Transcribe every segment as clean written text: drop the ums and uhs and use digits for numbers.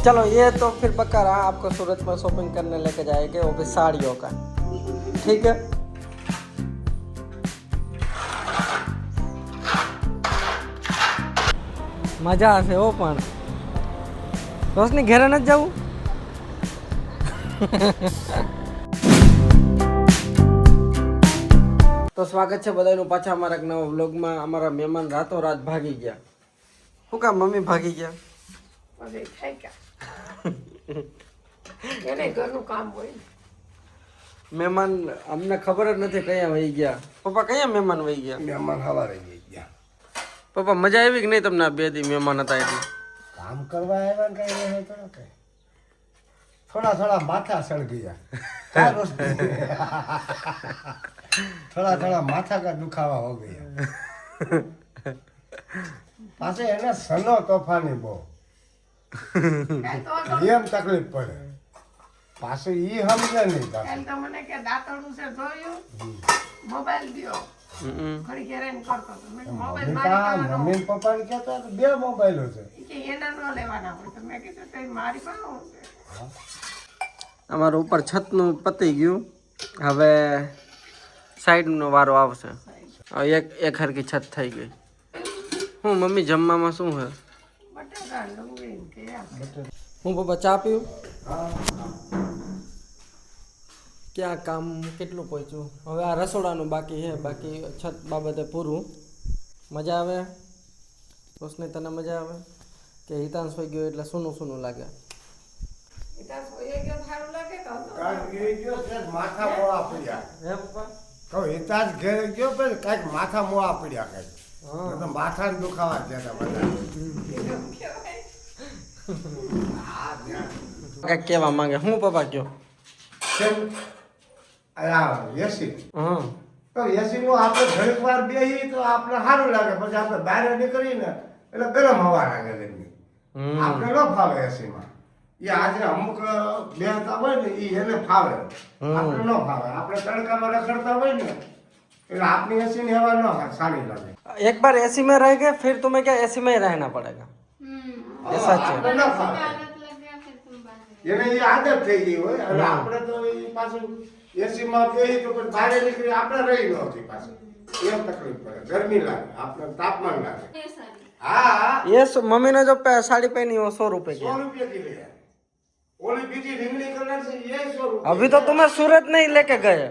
चलो ये तो फिर पक्का रहा, आपको सूरत में शॉपिंग करने लेके जाएंगे, वो भी साड़ियों का, ठीक है। મજા આવશે હો, પણ રોશની ઘરે નથી જવું? તો સ્વાગત છે બધાનું પાછા અમારા એક નવા વ્લોગમાં। અમારા મહેમાન રાતોરાત ભાગી ગયા। શું કામ મમ્મી ભાગી ગયા? મહેમાન અમને ખબર જ નથી કયા વહી ગયા। પપ્પા કયા મહેમાન વહી ગયા? મહેમાન સવારે ગયા। પપ્પા મજા આવી કે નહીં તમને? બે દી મહેમાન હતા એટલે કામ કરવા આવ્યા ને કઈ રહે તો કઈ થોડા થોડા માથા સળગ્યા। થોડા થોડા माथा का दुखावा हो गया। पासे है ना सनो तोफानी बो ये तकलीफ पड़े पासे ये समझे नहीं पासे तो मने के दातड़ू से धोयो मोबाइल दियो घड़ी हेरान करतो तो मैं मोबाइल मारी मम्मी पप्पा ने कहता बे मोबाइल हो छे કે એના નો લેવાના હોય તો મેં કીધું કઈ મારી પાસે છે। અમારું ઉપર છતનું પતી ગયું, હવે સાઈડનો વારો આવશે। એક હરકી છત થઈ ગઈ। હું મમ્મી જમવામાં શું છે? બટાકા ડુંગળી કે હું પપ્પા ચા પીવું? ક્યાં કામ કેટલું પહોંચ્યું? હવે આ રસોડાનું બાકી છે, બાકી છત બાબતે પૂરું। મજા આવે? રોશની તને મજા આવે કે હિતાંશ હોઈ ગયો એટલે સૂનું સૂનું લાગે? ઇતા સોયે ગયો સારું લાગે તો કાલ ગઈ ગયો છે માથા મોળા પડ્યા। હે પપ્પા? કહો એતાજ ઘેર ગયો પણ કાંઈક માથા મોળા પડ્યા કાંઈક હા તો માથા દુખાવા થયા બધા। કંઈક કહેવા માંગે? હું પપ્પા કયો? કેમ આ એસી હા તો એસી નું આપણે ઘડીક વાર બેસી તો આપણે સારું લાગે, પછી આપણે બહાર નીકળીને એટલે ગરમ હવા લાગે ઘરની, આપણે ન ફાવે એસી માં। એ આજે અમુક બેસતા હોય ને એ એને ફાવે, આપણે ન ફાવે। આપણે તડકામાં રખડતા હોય ને એટલે આપની એસી ની હવા ન સારી લાગે। एक बार एसी में रह गए फिर तुम्हें क्या एसी में ही रहना पड़ेगा, ये सच આપણે है। ન ફાવે, એને એ આદત થઈ ગઈ હોય એટલે આપણે તો એ પાછું એસી માં બેસી તો પછી બહાર નીકળી આપણે રહી ન હતી પાછું, એમ તકલીફ પડે, ગરમી લાગે, આપણે તાપમાન લાગે। हाँ ये मम्मी ने जो साड़ी पहनी वो 100 रुपए की 100 है। रुपये की ले ओली बीजी रिंगली कलर से ये 100 रुपये। अभी तो तुम्हें सूरत नहीं लेके गए।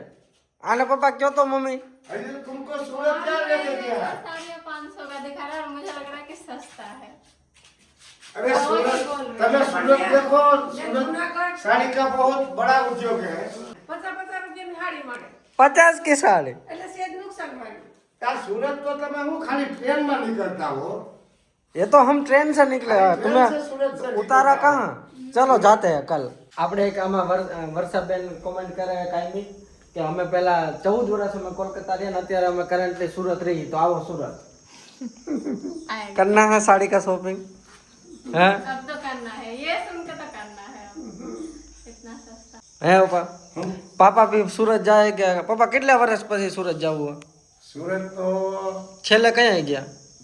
आने पापा क्यों तो मम्मी? अरे तुमको सूरत क्या लेके गया है? 500 का दिखा रहा है और मुझे लग रहा है कि सस्ता है। अरे सूरत तमे सूरत देखो, सूरत साड़ी का बहुत बड़ा उद्योग है। 50 રૂપિયાની સાડી મળે 50 की साड़ी? એટલે સેજ નુકસાન મળ્યું। तार सूरत तो तमे हूँ खाली ट्रेन में निकलता हो, ये तो हम ट्रेन से निकले हैं, ट्रेन से तुम्हें सूरत से उतारा कहाँ? चलो जाते हैं कल। આપણે એક આમાં વર્ષાબેન કોમેન્ટ કરે કાયમી કે અમે પહેલા 14 વર્ષ અમે કોલકાતા રહ્યા ને અત્યારે અમે કરન્ટલી સુરત રહી, તો આવો સુરત। करना है साड़ी का शॉपिंग है? अब तो करना है, ये सुन के तो करना है इतना सस्ता। है पापा? पापा भी सूरत जाए क्या? पापा કેટલા વર્ષ પછી સુરત જવું? सूरत तो છેલ્લે કયા ગયા?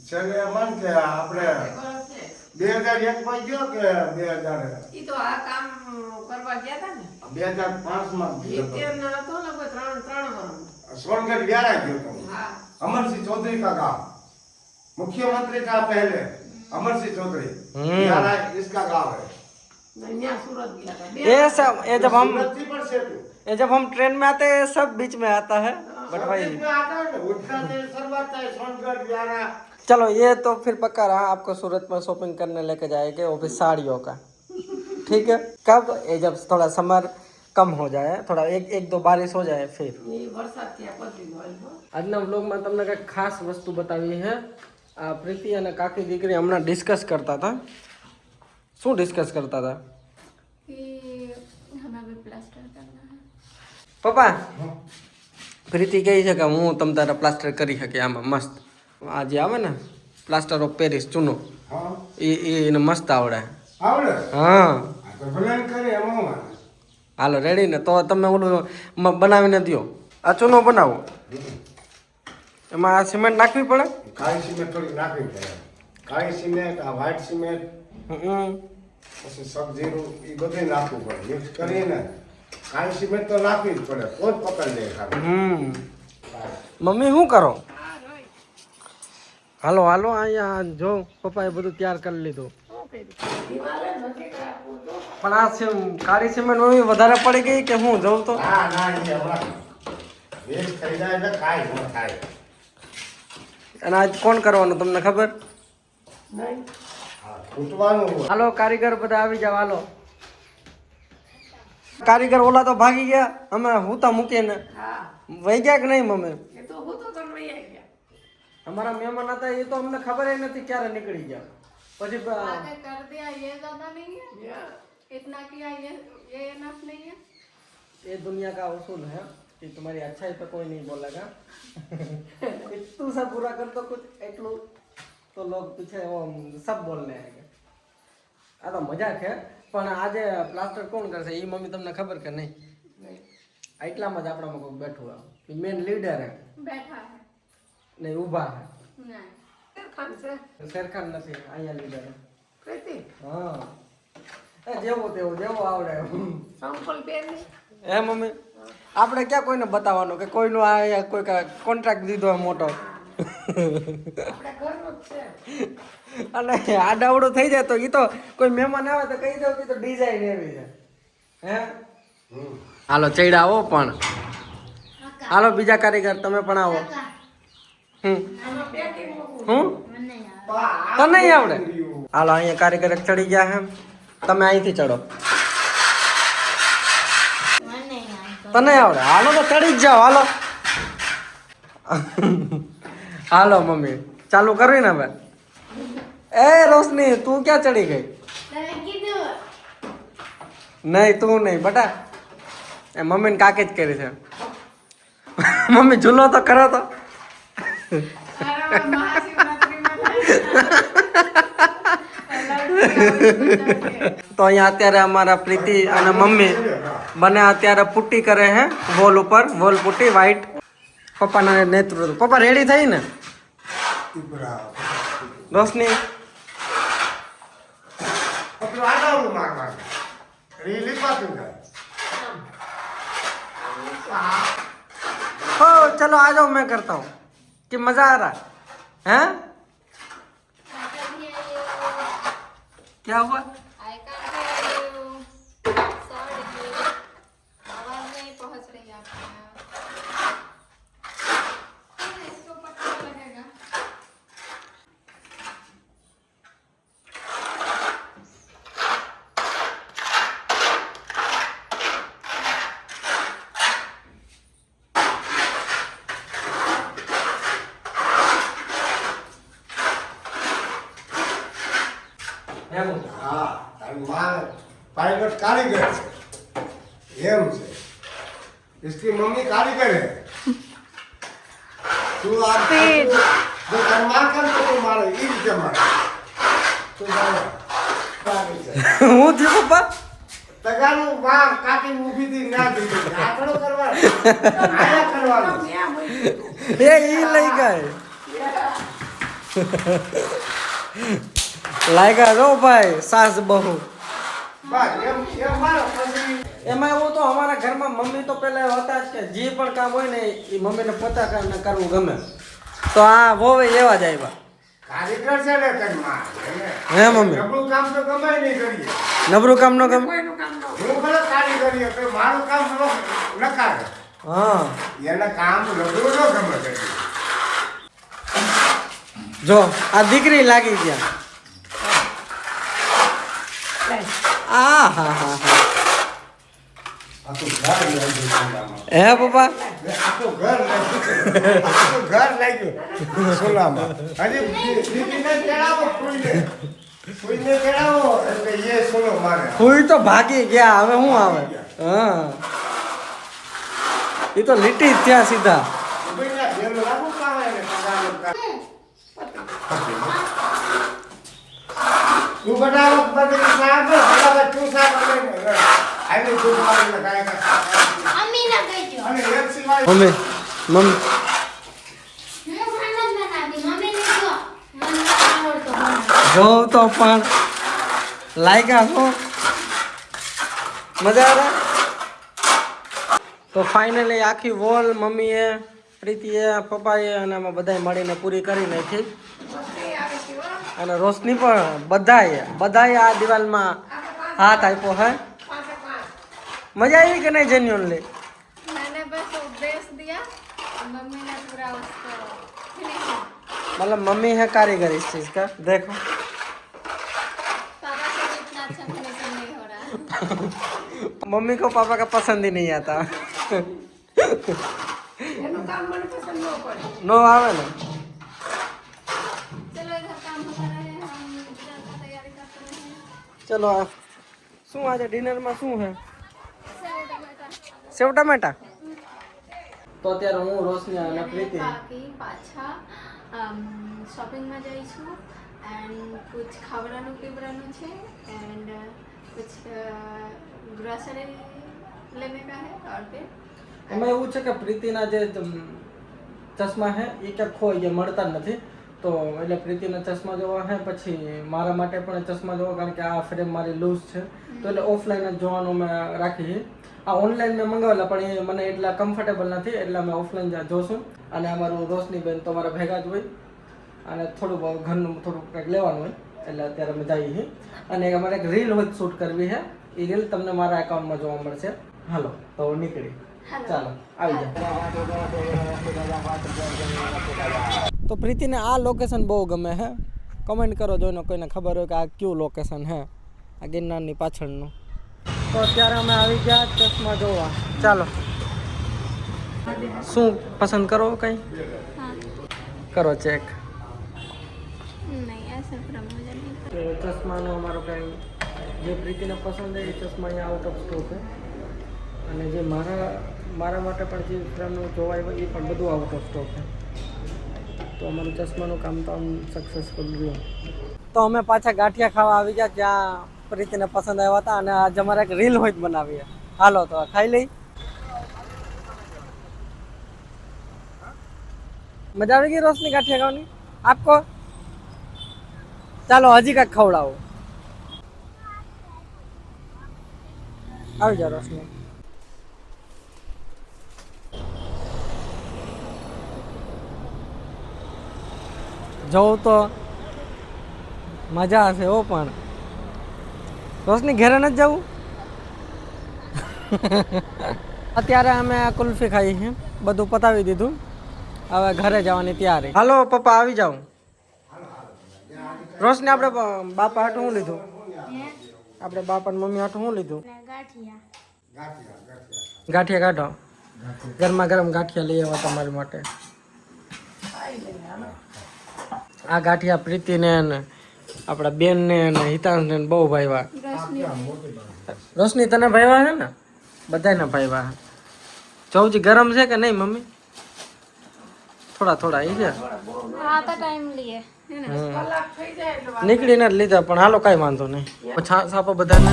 चले मन के आपने 2001 में गयो के 2000 ઈ તો આ કામ કરવા ગયા હતા ને 2005 में गयो तो। 71 ના હતો ને કોઈ 3 વર્ષ। सोनगढ़ व्यारा गयो तो। હા अमर सिंह चौधरी का गांव, मुख्यमंत्री था पहले अमर सिंह चौधरी, व्यारा इसका गांव है। અહીંયા સુરત ગયા હતા ये सब ये जब हम सूरत थी पर से तू। ये जब हम ट्रेन में आते हैं सब बीच में आता है, बट सब भाई इसमें आता है ना, उठना से शुरुआत है सोनगढ़ व्यारा। चलो ये तो फिर पक्का रहा, आपको सूरत में शॉपिंग करने लेके जाएंगे, वो भी साड़ियों का, ठीक है। कब? ये जब थोड़ा समर कम हो जाए, थोड़ा एक दो बारिश हो जाए फिर। એ વરસાદ ત્યાં પછી હોય આજના વ્લોગમાં તમને કંઈક ખાસ વસ્તુ બતાવી છે। આ પ્રીતિ અને કાકી દીકરી હમણાં ડિસ્કસ કરતા હતા। શું ડિસ્કસ કરતા હતા? कि हमें भी प्लास्टर करना है। પપ્પા પ્રીતિ કહે છે કે હું તમ તારા પ્લાસ્ટર કરી શકે આમાં મસ્ત। આ જે આવે ને પ્લાસ્ટર ઓફ પેરિસ ચૂનો, हाँ એને મસ્ત આવડે। आवड़े હા आ तो भलन करे हम હાલો રેડી ને? તો તમે ઓલું બનાવીને દો, આ ચૂનો બનાવો, એમાં આ સિમેન્ટ નાખવી પડે? काली सीमेंट थोड़ी नाखी पड़े, काली सीमेंट आ व्हाइट सीमेंट પછી સબ્જીનું એ બધું નાખવું પડે મિક્સ કરીને કાળી સિમેન્ટ તો નાખવી જ પડે તો જ પકડી લે ખાલી. મમ્મી શું કરો? હા રોય હાલો હાલો અહીંયા જો પપ્પાએ બધું તૈયાર કરી લીધું. શું કર્યું દિવાલે નથી કાપવું તો પણ આ કાળી સિમેન્ટ મમ્મી વધારે પડી ગઈ કે હું જવું તો? ના ના એ હમણાં મિક્સ થઈ જાય એટલે ખાય ન થાય. અને આજ કોણ કરવાનું તમને ખબર? નહીં હા ખૂટવાનું હોય. હાલો કારીગર બધા આવી જાવ હાલો. કારીગર ઓલા તો ભાગી ગયા, અમે હું તો મૂકીને હા વહી ગયા કે નહીં મમ્મી? એ તો હું તો તમે વહી ગયા અમારા મહેમાન હતા એ તો અમને ખબર નથી ક્યારે નીકળી ગયા. પછી आगे कर दिया ये ज्यादा नहीं है Yeah. इतना किया ये इनफ नहीं है ये दुनिया का उसूल है कि तुम्हारी अच्छाई पे कोई नहीं बोलेगा. तू सब बुरा कर तो कुछ એટલું તો લોग पीछे वो सब बोलने आएंगे. આ તો મજાક છે પણ આજે પ્લાસ્ટર કોણ કરશે એ મમ્મી તમને ખબર કે નહીં? નહીં એટલામાં જ આપણામાં કોઈ બેઠું આવે મેન લીડર હે बैठा है નહીં ઊભા હે. नहीं ખાન છે શેરખાન નથી અહીંયા લીડર હે. કઈથી હા એ જેવું તેવું જેવું આવડે સંપલ બેન હે મમ્મી. આપણે ક્યાં કોઈને બતાવવાનું કે કોઈનું આ કોઈ કોન્ટ્રાક્ટ દીધો હોય મોટો આપણે ઘરનું જ છે અને આડાવડું થઈ જાય તો એ તો કોઈ મહેમાન આવે તો કહી દઉં કે તો ડિઝાઇન એવી છે હે. હાલો ચૈડા આવો પણ હાલો બીજા કારીગર તમે પણ આવો. આમાં પેકિંગ મૂકવું હું તો નહીં આવડે. હાલો અહીંયા કારીગર એક ચડી ગયા હે તમે અહીંથી ચડો. તો નહીં આવડે હાલો તો ચડી જ જાઓ હાલો. હાલો મમ્મી ચાલુ કરવી ને હવે. એ રોશની તું ક્યાં ચડી ગઈ? નહીં તું નહીં બટા એ મમ્મીને કાકી જ કરી છે. મમ્મી ઝૂલો તો કરો તો. તો અહીંયા અત્યારે અમારા પ્રીતિ અને મમ્મી બંને અત્યારે પુટ્ટી કરે છે વોલ ઉપર વોલ પુટ્ટી વ્હાઈટ. પપ્પાના નેતૃત્વ પપ્પા રેડી થઈ ને રોશની? પેલું આડાવડું મારવાનું રીલી પાછું જાય. हो चलो आ जाओ मैं करता हूँ कि मजा आ रहा है? क्या हुआ? आई कांट आवाज नहीं पहुंच रही आपके यहाँ इसको पता लगेगा હા તારી માં પાયલટ કારીગર છે એમ છે इसकी मम्मी कारीगर है तू आप जो कर्मा कर तो तू मारे ई રીતે મારે તું મારે હું થયું પપ્પા? તગાનું વાહ કાકી ઊભી થી ના દીધી આકડો કરવા આયા કરવાનું ત્યાં મૂકી એ ઈ લઈ ગઈ લાગ્યા રો ભાઈ સાસ બહુ. બસ એમ મારો પછી એમાં એવું તો અમારા ઘરમાં મમ્મી તો પેલા હતા જ કે જે પણ કામ હોય ને એ મમ્મીને પોતા કામ કરવું ગમે. તો આ વોવે એવા જ આવ્યા. કારીગર છે ને કર્મા હે મમ્મી નબળું કામ તો ગમે નહીં કરીએ નબળું કામ ન ગમે. કોઈનું કામ ન હું ભલે કારીગરી તો મારું કામ નકારે હા એને કામ નબળું ન ગમે કરીએ જો આ દીકરી લાગી ગયા. આ હા હા હા આખું ઘર લાગ્યું હે પપ્પા? આખું ઘર લાગ્યું સોલામાં હજી દીદીને ચડાવો કોઈને ચડાવો એટલે એ સોલો મારે ફૂઈ તો ભાગી ગયા હવે શું આવે. હા એ તો લીટી જ થયા સીધા. ઉભીને જેલું લાગુ પાવે ને પગારનું કામ. તું બનાવો બધી સાહેબ હવે તું સાહેબ આવી તું મારી કાંઈ અને એક સિવાય મમ્મી મમ્મી જોઉં તો પણ લાયકા શું મજા આવે. તો ફાઇનલી આખી વોલ મમ્મીએ, પ્રીતિએ, પપ્પાએ અને અમે બધાએ મળીને પૂરી કરી નાખી. રોશની આવી હતી હો. અને રોશની પણ બધાએ આ દિવાલમાં હાથ આપ્યો હે. 5 મજા આવી કે નહીં જેન્યુઅનલી? मैंने बस उपदेश दिया मम्मी ने पूरा उसको फिनिशिंग. मतलब मम्मी है कारीगर इस चीज का. देखो पापा से भी इतना अच्छा फिनिशिंग नहीं हो रहा है. मम्मी को पापा का पसंद ही नहीं आता. એનું કામ મને પસંદ ન પડે. नो आवे ना. चलो इधर काम होता रहे हम डिनर का तैयारी करते रहे. चलो શું આજે ડિનરમાં શું છે? सेव टमाटर. સેવ ટમેટા. તો અત્યારે હું, રોશની અને પ્રીતિ બાકી પાછા શોપિંગમાં જઈશું એન્ડ કુછ ખાવડાનું પીવડાનું છે એન્ડ કુછ ગ્રોસરી લેને કા હે ઓર ફિર એમાં એવું છે કે પ્રીતિના જે ચશ્મા છે એ ક્યાંક ખોઈ ગયા, મળતા જ નથી. તો એટલે પ્રીતિના ચશ્મા જોવા છે, પછી મારા માટે પણ ચશ્મા જોવા, કારણ કે આ ફ્રેમ મારી લૂઝ છે. તો એટલે ઓફલાઈન જ જોવાનું મેં રાખી છે. આ ઓનલાઈન મેં મંગાવેલા પણ એ મને એટલા કમ્ફર્ટેબલ નથી, એટલે અમે ઓફલાઈન જોશું. અને અમારું રોશની બેન તો મારા ભેગા જ હોય અને થોડું ઘરનું થોડુંક કંઈક લેવાનું હોય, એટલે અત્યારે અમે જઈએ છીએ. અને અમારે એક રીલ હોય શૂટ કરવી છે. એ રીલ તમને મારા એકાઉન્ટમાં જોવા મળશે. હાલો તો નીકળી. ચાલો આવી જાય. તો પ્રીતિને આ લોકેશન બહુ ગમે છે. કમેન્ટ કરો જોઈને કોઈને ખબર હોય કે આ કયું લોકેશન છે, આ ગિરનારની પાછળનું. તો અત્યારે અમે આવી ગયા ચશ્મા જોવા. ચાલો શું પસંદ કરો કંઈ हाँ કરો ચેક. नहीं ऐसे पूरा मुझे नहीं તો ચશ્માનો અમારો કંઈ જે પ્રીતિને પસંદ છે એ ચશ્મા અહીંયા આઉટ ઓફ સ્ટોક છે. અને જે મારા માટે પણ જે ફ્રેમનું જોવાય હોય એ પણ બધું આઉટ ઓફ સ્ટોક છે. તો અમારું ચશ્માનું કામ તો આમ સક્સેસફુલ ગયું. તો અમે પાછા ગાંઠિયા ખાવા આવી ગયા જ્યાં પ્રીતિને પસંદ આવ્યા હતા. અને આજે અમારે એક રીલ હોય જ બનાવીએ. હાલો તો ખાઈ લઈ. મજા આવી ગઈ રોશની ગાંઠિયા ખાવાની આપકો? ચાલો હજી કાંઈક ખવડાવો. આવી જાઓ રોશની. જવું તો મજા હશે હો, પણ રોશની ઘરે નથી જવું. અત્યારે અમે કુલ્ફી ખાઈ છે, બધું પતાવી દીધું, હવે ઘરે જવાની તૈયારી. હાલો પપ્પા આવી જાઓ. રોશની આપણે બાપા હાટું શું લીધું? આપણે બાપા ને મમ્મી હાટું શું લીધું? ગાંઠિયા કાઢો. ગરમા ગરમ ગાંઠિયા લઈ આવ્યા તમારી માટે. આ ગાંઠિયા પ્રીતિને ને આપણા બેનને ને હિતાંશને બહુ ભાઈવા. રોશની તને ભાઈવા છે ને? બધાને ભાઈવા. ચૌજી ગરમ છે કે નહીં મમ્મી? થોડા થોડા એ છે. हाँ तो टाइम लिए है ना. કલાક થઈ જાય એટલે નીકળીને જ લીધા, પણ હાલો કાંઈ વાંધો નહીં. છાસ આપો બધાને.